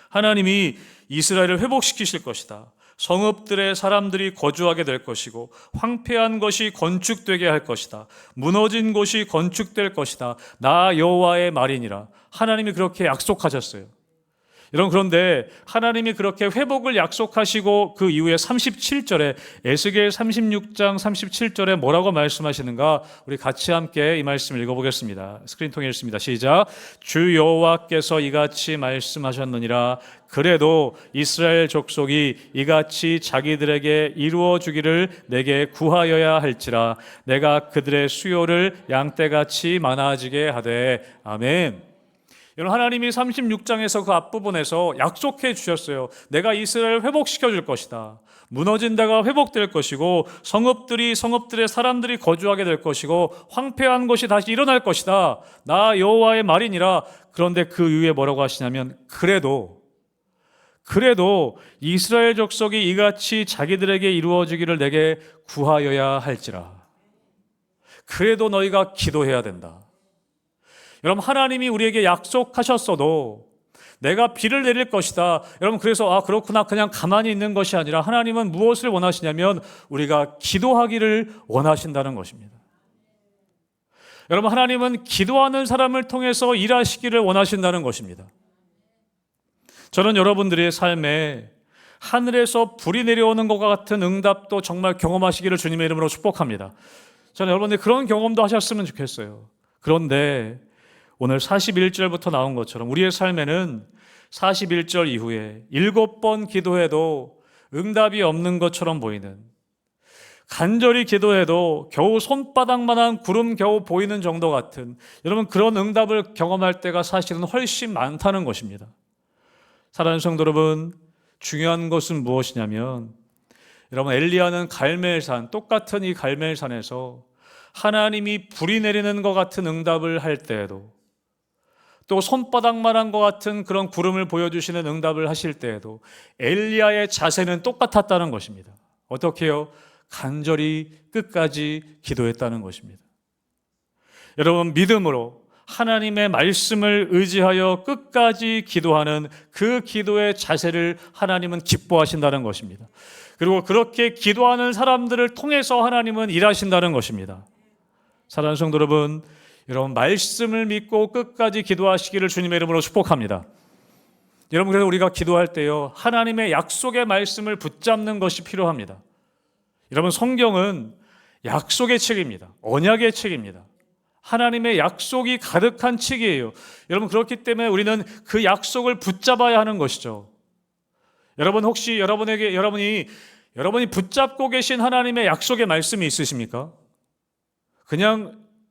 하나님이 이스라엘을 회복시키실 것이다. 성읍들의 사람들이 거주하게 될 것이고 황폐한 것이 건축되게 할 것이다. 무너진 곳이 건축될 것이다. 나 여호와의 말이니라. 하나님이 그렇게 약속하셨어요. 여러분, 그런데 하나님이 그렇게 회복을 약속하시고 그 이후에 37절에 에스겔 36장 37절에 뭐라고 말씀하시는가? 우리 같이 함께 이 말씀을 읽어보겠습니다. 스크린 통해 읽습니다. 시작. 주 여호와께서 이같이 말씀하셨느니라. 그래도 이스라엘 족속이 이같이 자기들에게 이루어 주기를 내게 구하여야 할지라. 내가 그들의 수요를 양떼같이 많아지게 하되. 아멘. 여러분, 하나님이 36장에서 그 앞부분에서 약속해 주셨어요. 내가 이스라엘을 회복시켜 줄 것이다. 무너진 데가 회복될 것이고 성읍들의 사람들이 거주하게 될 것이고 황폐한 것이 다시 일어날 것이다. 나 여호와의 말이니라. 그런데 그 이후에 뭐라고 하시냐면 그래도 이스라엘 족속이 이같이 자기들에게 이루어지기를 내게 구하여야 할지라. 그래도 너희가 기도해야 된다. 여러분, 하나님이 우리에게 약속하셨어도 내가 비를 내릴 것이다. 여러분, 그래서 그렇구나 그냥 가만히 있는 것이 아니라 하나님은 무엇을 원하시냐면 우리가 기도하기를 원하신다는 것입니다. 여러분, 하나님은 기도하는 사람을 통해서 일하시기를 원하신다는 것입니다. 저는 여러분들의 삶에 하늘에서 불이 내려오는 것과 같은 응답도 정말 경험하시기를 주님의 이름으로 축복합니다. 저는 여러분들 그런 경험도 하셨으면 좋겠어요. 그런데 오늘 41절부터 나온 것처럼 우리의 삶에는 41절 이후에 7번 기도해도 응답이 없는 것처럼 보이는, 간절히 기도해도 겨우 손바닥만한 구름 겨우 보이는 정도 같은, 여러분 그런 응답을 경험할 때가 사실은 훨씬 많다는 것입니다. 사랑하는 성도 여러분, 중요한 것은 무엇이냐면, 여러분 엘리야는 갈멜산, 똑같은 이 갈멜산에서 하나님이 불이 내리는 것 같은 응답을 할 때에도, 또 손바닥만한 것 같은 그런 구름을 보여주시는 응답을 하실 때에도 엘리야의 자세는 똑같았다는 것입니다. 어떻게 해요? 간절히 끝까지 기도했다는 것입니다. 여러분, 믿음으로 하나님의 말씀을 의지하여 끝까지 기도하는 그 기도의 자세를 하나님은 기뻐하신다는 것입니다. 그리고 그렇게 기도하는 사람들을 통해서 하나님은 일하신다는 것입니다. 사랑하는 성도 여러분, 말씀을 믿고 끝까지 기도하시기를 주님의 이름으로 축복합니다. 여러분, 그래서 우리가 기도할 때요, 하나님의 약속의 말씀을 붙잡는 것이 필요합니다. 여러분, 성경은 약속의 책입니다. 언약의 책입니다. 하나님의 약속이 가득한 책이에요. 여러분, 그렇기 때문에 우리는 그 약속을 붙잡아야 하는 것이죠. 여러분, 혹시 여러분이 붙잡고 계신 하나님의 약속의 말씀이 있으십니까?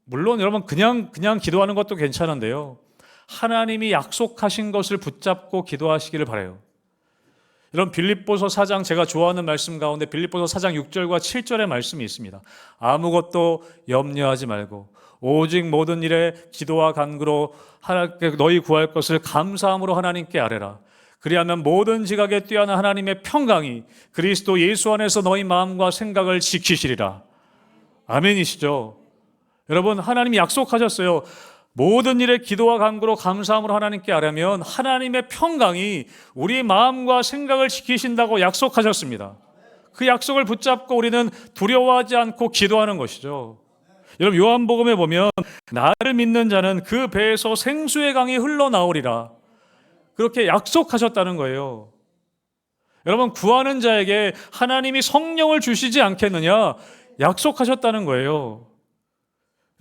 물론 여러분 그냥 기도하는 것도 괜찮은데요, 하나님이 약속하신 것을 붙잡고 기도하시기를 바라요. 여러분, 빌립보서 4장, 제가 좋아하는 말씀 가운데 빌립보서 4장 6절과 7절의 말씀이 있습니다. 아무것도 염려하지 말고 오직 모든 일에 기도와 간구로 하나님께 너희 구할 것을 감사함으로 하나님께 아뢰라. 그리하면 모든 지각에 뛰어난 하나님의 평강이 그리스도 예수 안에서 너희 마음과 생각을 지키시리라. 아멘이시죠? 여러분, 하나님이 약속하셨어요. 모든 일에 기도와 간구로 감사함으로 하나님께 아뢰면 하나님의 평강이 우리 마음과 생각을 지키신다고 약속하셨습니다. 그 약속을 붙잡고 우리는 두려워하지 않고 기도하는 것이죠. 여러분, 요한복음에 보면 나를 믿는 자는 그 배에서 생수의 강이 흘러나오리라, 그렇게 약속하셨다는 거예요. 여러분, 구하는 자에게 하나님이 성령을 주시지 않겠느냐 약속하셨다는 거예요.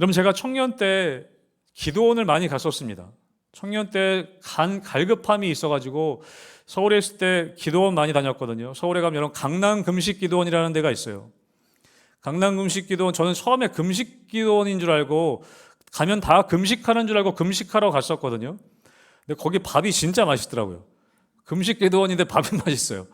여러분, 제가 청년 때 기도원을 많이 갔었습니다. 청년 때 갈급함이 있어가지고 서울에 있을 때 기도원 많이 다녔거든요. 서울에 가면 여러분 강남 금식기도원이라는 데가 있어요. 강남 금식기도원, 저는 처음에 금식기도원인 줄 알고, 가면 다 금식하는 줄 알고 금식하러 갔었거든요. 근데 거기 밥이 진짜 맛있더라고요. 금식기도원인데 밥이 맛있어요.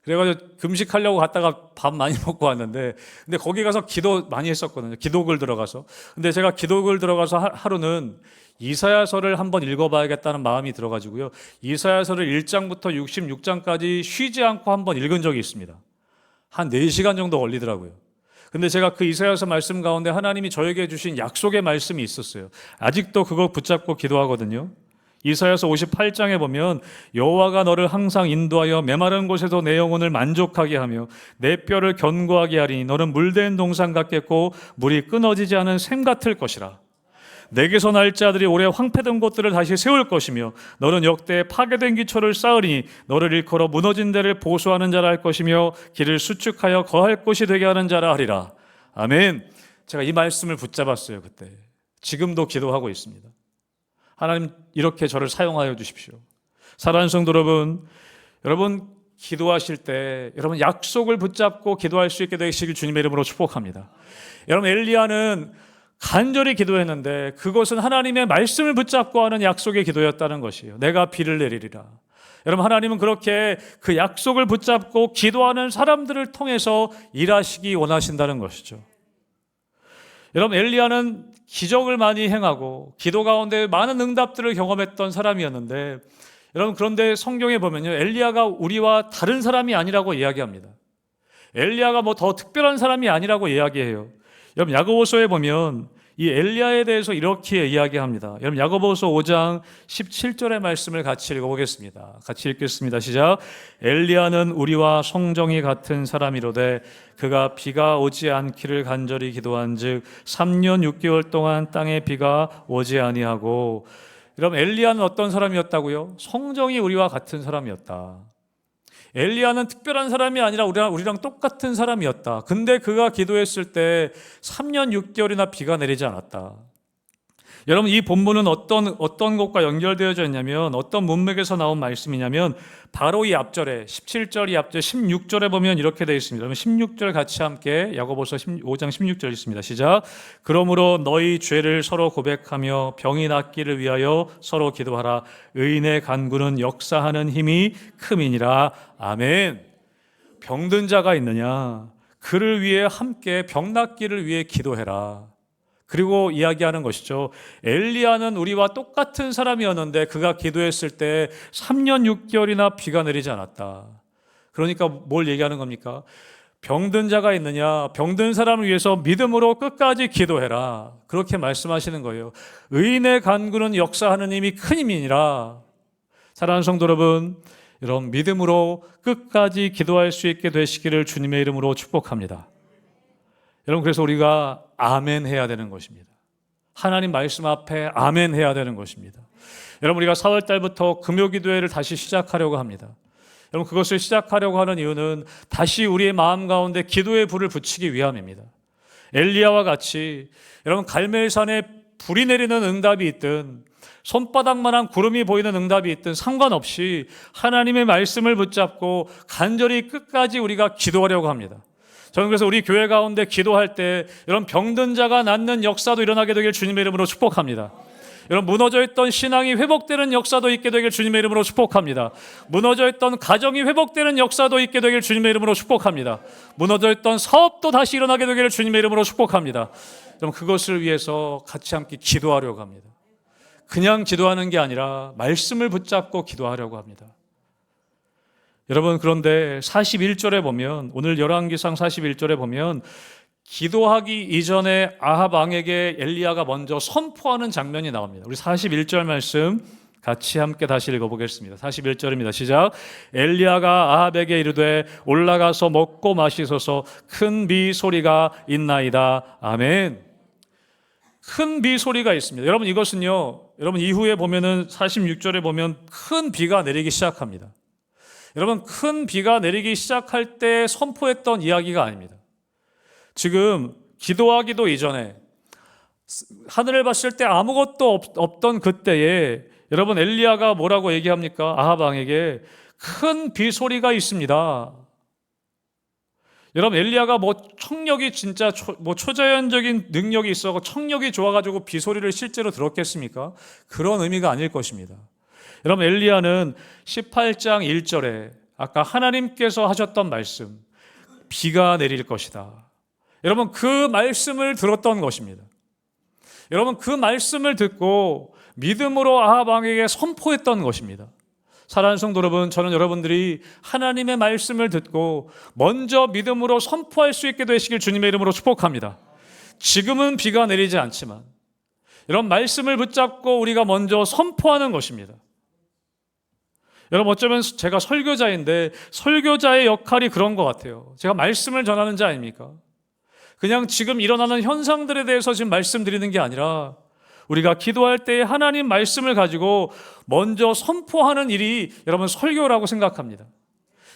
그래가지고 금식하려고 갔다가 밥 많이 먹고 왔는데, 근데 거기 가서 기도 많이 했었거든요. 기도글 들어가서. 근데 제가 기도글 들어가서 하루는 이사야서를 한번 읽어봐야겠다는 마음이 들어가지고요, 이사야서를 1장부터 66장까지 쉬지 않고 한번 읽은 적이 있습니다. 한 4시간 정도 걸리더라고요. 근데 제가 그 이사야서 말씀 가운데 하나님이 저에게 주신 약속의 말씀이 있었어요. 아직도 그거 붙잡고 기도하거든요. 이사야서 58장에 보면 여호와가 너를 항상 인도하여 메마른 곳에서 내 영혼을 만족하게 하며 내 뼈를 견고하게 하리니 너는 물된 동산 같겠고 물이 끊어지지 않은 샘 같을 것이라. 내게서 날 자들이 오래 황폐된 곳들을 다시 세울 것이며 너는 역대 파괴된 기초를 쌓으리니 너를 일컬어 무너진 데를 보수하는 자라 할 것이며 길을 수축하여 거할 곳이 되게 하는 자라 하리라. 아멘. 제가 이 말씀을 붙잡았어요. 그때. 지금도 기도하고 있습니다. 하나님, 이렇게 저를 사용하여 주십시오. 사랑하는 성도 여러분 기도하실 때 여러분 약속을 붙잡고 기도할 수 있게 되시길 주님의 이름으로 축복합니다. 여러분, 엘리야는 간절히 기도했는데 그것은 하나님의 말씀을 붙잡고 하는 약속의 기도였다는 것이에요. 내가 비를 내리리라. 여러분, 하나님은 그렇게 그 약속을 붙잡고 기도하는 사람들을 통해서 일하시기 원하신다는 것이죠. 여러분, 엘리야는 기적을 많이 행하고 기도 가운데 많은 응답들을 경험했던 사람이었는데, 여러분, 그런데 성경에 보면요, 엘리야가 우리와 다른 사람이 아니라고 이야기합니다. 엘리야가 뭐 더 특별한 사람이 아니라고 이야기해요. 여러분, 야고보서에 보면 이 엘리야에 대해서 이렇게 이야기합니다. 여러분, 야고보서 5장 17절의 말씀을 같이 읽어보겠습니다. 같이 읽겠습니다. 시작. 엘리야는 우리와 성정이 같은 사람이로되 그가 비가 오지 않기를 간절히 기도한즉 3년 6개월 동안 땅에 비가 오지 아니하고. 여러분, 엘리야는 어떤 사람이었다고요? 성정이 우리와 같은 사람이었다. 엘리야는 특별한 사람이 아니라 우리랑 똑같은 사람이었다. 근데 그가 기도했을 때 3년 6개월이나 비가 내리지 않았다. 여러분, 이 본문은 어떤 것과 연결되어져 있냐면, 어떤 문맥에서 나온 말씀이냐면, 바로 이 앞절에 17절, 이 앞절 16절에 보면 이렇게 되어 있습니다. 그러면 16절 같이 함께 야고보서 5장 16절 있습니다. 시작. 그러므로 너희 죄를 서로 고백하며 병이 낫기를 위하여 서로 기도하라. 의인의 간구는 역사하는 힘이 큼이니라. 아멘. 병든 자가 있느냐? 그를 위해 함께 병 낫기를 위해 기도해라. 그리고 이야기하는 것이죠. 엘리야는 우리와 똑같은 사람이었는데 그가 기도했을 때 3년 6개월이나 비가 내리지 않았다. 그러니까 뭘 얘기하는 겁니까? 병든 자가 있느냐? 병든 사람을 위해서 믿음으로 끝까지 기도해라. 그렇게 말씀하시는 거예요. 의인의 간구는 역사하는 힘이 큰 힘이니라. 사랑하는 성도 여러분, 이런 믿음으로 끝까지 기도할 수 있게 되시기를 주님의 이름으로 축복합니다. 여러분, 그래서 우리가 아멘 해야 되는 것입니다. 하나님 말씀 앞에 아멘 해야 되는 것입니다. 여러분, 우리가 4월 달부터 금요기도회를 다시 시작하려고 합니다. 여러분, 그것을 시작하려고 하는 이유는 다시 우리의 마음 가운데 기도의 불을 붙이기 위함입니다. 엘리야와 같이 여러분, 갈멜산에 불이 내리는 응답이 있든 손바닥만한 구름이 보이는 응답이 있든 상관없이 하나님의 말씀을 붙잡고 간절히 끝까지 우리가 기도하려고 합니다. 저는 그래서 우리 교회 가운데 기도할 때 이런 병든 자가 낫는 역사도 일어나게 되길 주님의 이름으로 축복합니다. 이런 무너져 있던 신앙이 회복되는 역사도 있게 되길 주님의 이름으로 축복합니다. 무너져 있던 가정이 회복되는 역사도 있게 되길 주님의 이름으로 축복합니다. 무너져 있던 사업도 다시 일어나게 되길 주님의 이름으로 축복합니다. 그럼 그것을 위해서 같이 함께 기도하려고 합니다. 그냥 기도하는 게 아니라 말씀을 붙잡고 기도하려고 합니다. 여러분, 그런데 41절에 보면, 오늘 열왕기상 41절에 보면 기도하기 이전에 아합 왕에게 엘리야가 먼저 선포하는 장면이 나옵니다. 우리 41절 말씀 같이 함께 다시 읽어보겠습니다. 41절입니다. 시작. 엘리야가 아합에게 이르되 올라가서 먹고 마시소서. 큰 비 소리가 있나이다. 아멘. 큰 비 소리가 있습니다. 여러분, 이것은요, 여러분 이후에 보면은 46절에 보면 큰 비가 내리기 시작합니다. 여러분, 큰 비가 내리기 시작할 때 선포했던 이야기가 아닙니다. 지금 기도하기도 이전에 하늘을 봤을 때 아무것도 없던 그때에 여러분, 엘리야가 뭐라고 얘기합니까? 아합 왕에게 큰 비 소리가 있습니다. 여러분, 엘리야가 청력이 진짜 초자연적인 능력이 있어 청력이 좋아가지고 비 소리를 실제로 들었겠습니까? 그런 의미가 아닐 것입니다. 여러분, 엘리야는 18장 1절에 아까 하나님께서 하셨던 말씀, 비가 내릴 것이다. 여러분, 그 말씀을 들었던 것입니다. 여러분, 그 말씀을 듣고 믿음으로 아합 왕에게 선포했던 것입니다. 사랑하는 성도 여러분, 저는 여러분들이 하나님의 말씀을 듣고 먼저 믿음으로 선포할 수 있게 되시길 주님의 이름으로 축복합니다. 지금은 비가 내리지 않지만 이런 말씀을 붙잡고 우리가 먼저 선포하는 것입니다. 여러분, 어쩌면 제가 설교자인데 설교자의 역할이 그런 것 같아요. 제가 말씀을 전하는 자 아닙니까? 그냥 지금 일어나는 현상들에 대해서 지금 말씀드리는 게 아니라 우리가 기도할 때 하나님 말씀을 가지고 먼저 선포하는 일이 여러분 설교라고 생각합니다.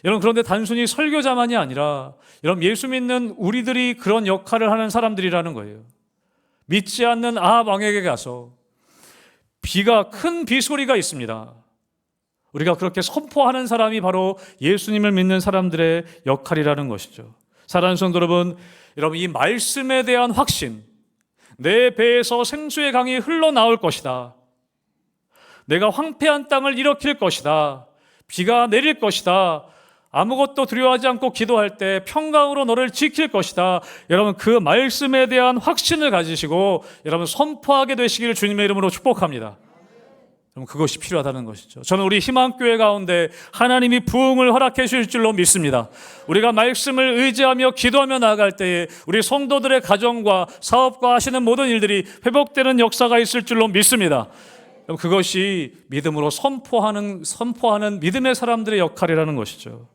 여러분, 그런데 단순히 설교자만이 아니라 여러분, 예수 믿는 우리들이 그런 역할을 하는 사람들이라는 거예요. 믿지 않는 아합 왕에게 가서 큰 비 소리가 있습니다. 우리가 그렇게 선포하는 사람이 바로 예수님을 믿는 사람들의 역할이라는 것이죠. 사랑하는 성도 여러분, 이 말씀에 대한 확신, 내 배에서 생수의 강이 흘러나올 것이다. 내가 황폐한 땅을 일으킬 것이다. 비가 내릴 것이다. 아무것도 두려워하지 않고 기도할 때 평강으로 너를 지킬 것이다. 여러분, 그 말씀에 대한 확신을 가지시고 여러분 선포하게 되시기를 주님의 이름으로 축복합니다. 여러분, 그것이 필요하다는 것이죠. 저는 우리 희망교회 가운데 하나님이 부흥을 허락해 주실 줄로 믿습니다. 우리가 말씀을 의지하며 기도하며 나아갈 때에 우리 성도들의 가정과 사업과 하시는 모든 일들이 회복되는 역사가 있을 줄로 믿습니다. 그것이 믿음으로 선포하는 믿음의 사람들의 역할이라는 것이죠.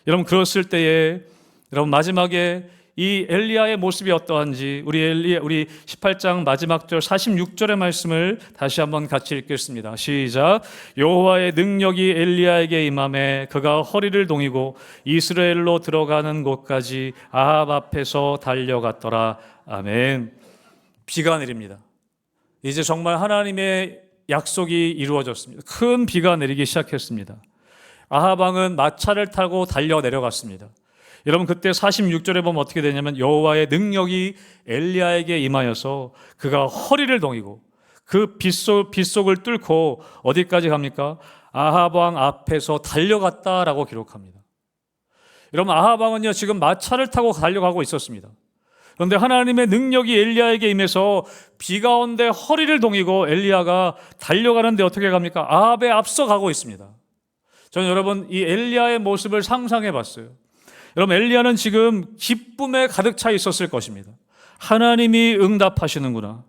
여러분, 그랬을 때에 여러분 마지막에 이 엘리야의 모습이 어떠한지 우리 18장 마지막 절 46절의 말씀을 다시 한번 같이 읽겠습니다. 시작. 여호와의 능력이 엘리야에게 임함에 그가 허리를 동이고 이스라엘로 들어가는 곳까지 아합 앞에서 달려갔더라. 아멘. 비가 내립니다. 이제 정말 하나님의 약속이 이루어졌습니다. 큰 비가 내리기 시작했습니다. 아합 왕은 마차를 타고 달려 내려갔습니다. 여러분, 그때 46절에 보면 어떻게 되냐면 여호와의 능력이 엘리야에게 임하여서 그가 허리를 동이고 그 빗속을 뚫고 어디까지 갑니까? 아합 왕 앞에서 달려갔다라고 기록합니다. 여러분, 아합 왕은요 지금 마차를 타고 달려가고 있었습니다. 그런데 하나님의 능력이 엘리야에게 임해서 비 가운데 허리를 동이고 엘리야가 달려가는데 어떻게 갑니까? 아합에 앞서 가고 있습니다. 저는 여러분 이 엘리야의 모습을 상상해 봤어요. 여러분, 엘리야는 지금 기쁨에 가득 차 있었을 것입니다. 하나님이 응답하시는구나.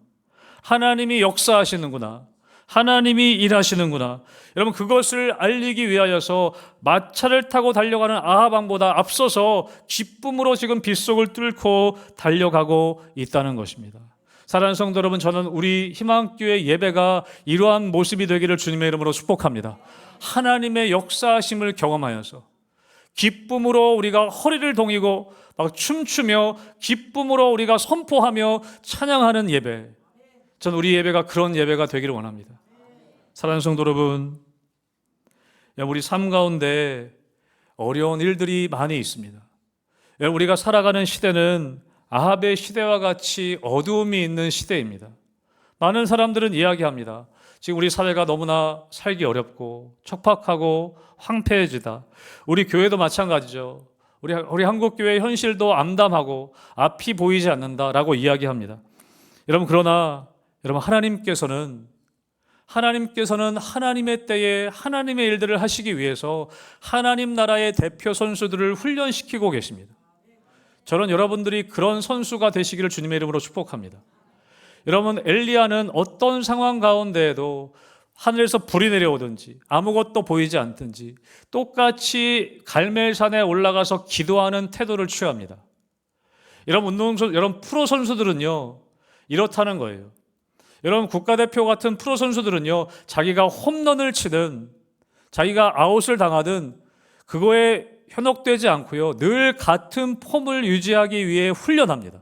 하나님이 역사하시는구나. 하나님이 일하시는구나. 여러분, 그것을 알리기 위하여서 마차를 타고 달려가는 아합 왕보다 앞서서 기쁨으로 지금 빗속을 뚫고 달려가고 있다는 것입니다. 사랑하는 성도 여러분, 저는 우리 희망교회 예배가 이러한 모습이 되기를 주님의 이름으로 축복합니다. 하나님의 역사하심을 경험하여서 기쁨으로 우리가 허리를 동이고 막 춤추며 기쁨으로 우리가 선포하며 찬양하는 예배, 저는 우리 예배가 그런 예배가 되기를 원합니다. 사랑하는 성도 여러분, 우리 삶 가운데 어려운 일들이 많이 있습니다. 우리가 살아가는 시대는 아합의 시대와 같이 어두움이 있는 시대입니다. 많은 사람들은 이야기합니다. 지금 우리 사회가 너무나 살기 어렵고 척박하고 황폐해지다. 우리 교회도 마찬가지죠. 우리 한국교회의 현실도 암담하고 앞이 보이지 않는다라고 이야기합니다. 그러나 여러분, 하나님께서는 하나님의 때에 하나님의 일들을 하시기 위해서 하나님 나라의 대표 선수들을 훈련시키고 계십니다. 저는 여러분들이 그런 선수가 되시기를 주님의 이름으로 축복합니다. 여러분, 엘리야는 어떤 상황 가운데에도 하늘에서 불이 내려오든지 아무것도 보이지 않든지 똑같이 갈멜산에 올라가서 기도하는 태도를 취합니다. 여러분 프로 선수들은요 이렇다는 거예요. 여러분, 국가대표 같은 프로 선수들은요 자기가 홈런을 치든 자기가 아웃을 당하든 그거에 현혹되지 않고요 늘 같은 폼을 유지하기 위해 훈련합니다.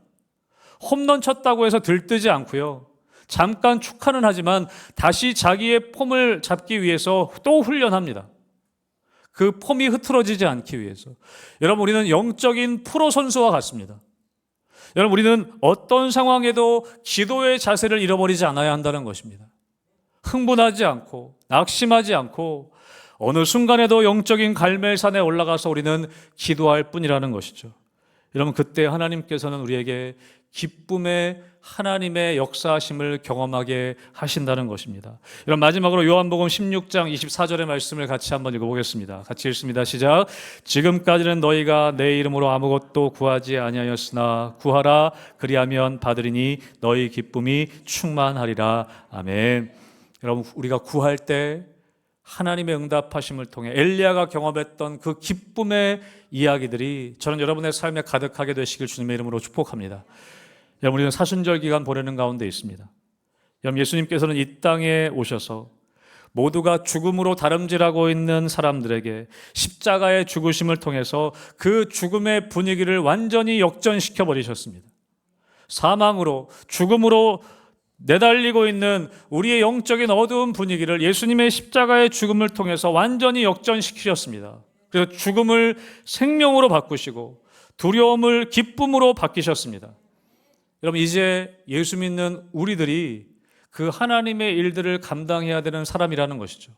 홈런 쳤다고 해서 들뜨지 않고요 잠깐 축하는 하지만 다시 자기의 폼을 잡기 위해서 또 훈련합니다. 그 폼이 흐트러지지 않기 위해서. 여러분, 우리는 영적인 프로 선수와 같습니다. 여러분, 우리는 어떤 상황에도 기도의 자세를 잃어버리지 않아야 한다는 것입니다. 흥분하지 않고 낙심하지 않고 어느 순간에도 영적인 갈멜산에 올라가서 우리는 기도할 뿐이라는 것이죠. 여러분, 그때 하나님께서는 우리에게 기쁨의 하나님의 역사하심을 경험하게 하신다는 것입니다. 여러분, 마지막으로 요한복음 16장 24절의 말씀을 같이 한번 읽어보겠습니다. 같이 읽습니다. 시작. 지금까지는 너희가 내 이름으로 아무것도 구하지 아니하였으나 구하라 그리하면 받으리니 너희 기쁨이 충만하리라. 아멘. 여러분, 우리가 구할 때 하나님의 응답하심을 통해 엘리야가 경험했던 그 기쁨의 이야기들이 저는 여러분의 삶에 가득하게 되시길 주님의 이름으로 축복합니다. 여러분, 우리는 사순절 기간 보내는 가운데 있습니다. 여러분, 예수님께서는 이 땅에 오셔서 모두가 죽음으로 다름질하고 있는 사람들에게 십자가의 죽으심을 통해서 그 죽음의 분위기를 완전히 역전시켜 버리셨습니다. 사망으로, 죽음으로 내달리고 있는 우리의 영적인 어두운 분위기를 예수님의 십자가의 죽음을 통해서 완전히 역전시키셨습니다. 그래서 죽음을 생명으로 바꾸시고 두려움을 기쁨으로 바뀌셨습니다. 여러분, 이제 예수 믿는 우리들이 그 하나님의 일들을 감당해야 되는 사람이라는 것이죠.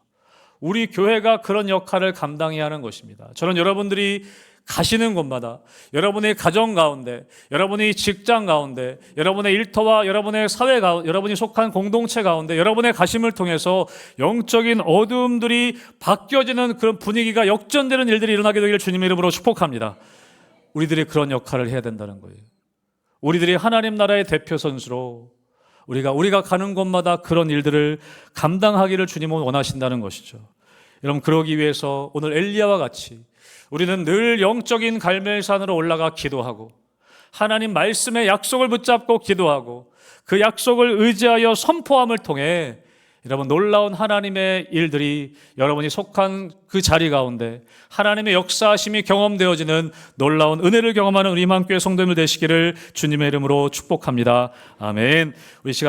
우리 교회가 그런 역할을 감당해야 하는 것입니다. 저는 여러분들이 가시는 곳마다, 여러분의 가정 가운데, 여러분의 직장 가운데, 여러분의 일터와 여러분의 사회 가운데, 여러분이 속한 공동체 가운데 여러분의 가심을 통해서 영적인 어두움들이 바뀌어지는 그런 분위기가 역전되는 일들이 일어나게 되기를 주님의 이름으로 축복합니다. 우리들이 그런 역할을 해야 된다는 거예요. 우리들이 하나님 나라의 대표 선수로 우리가 가는 곳마다 그런 일들을 감당하기를 주님은 원하신다는 것이죠. 여러분, 그러기 위해서 오늘 엘리야와 같이 우리는 늘 영적인 갈멜산으로 올라가 기도하고 하나님 말씀의 약속을 붙잡고 기도하고 그 약속을 의지하여 선포함을 통해 여러분 놀라운 하나님의 일들이 여러분이 속한 그 자리 가운데 하나님의 역사하심이 경험되어지는 놀라운 은혜를 경험하는 우리 희망교회 성도님들 되시기를 주님의 이름으로 축복합니다. 아멘. 우리 시간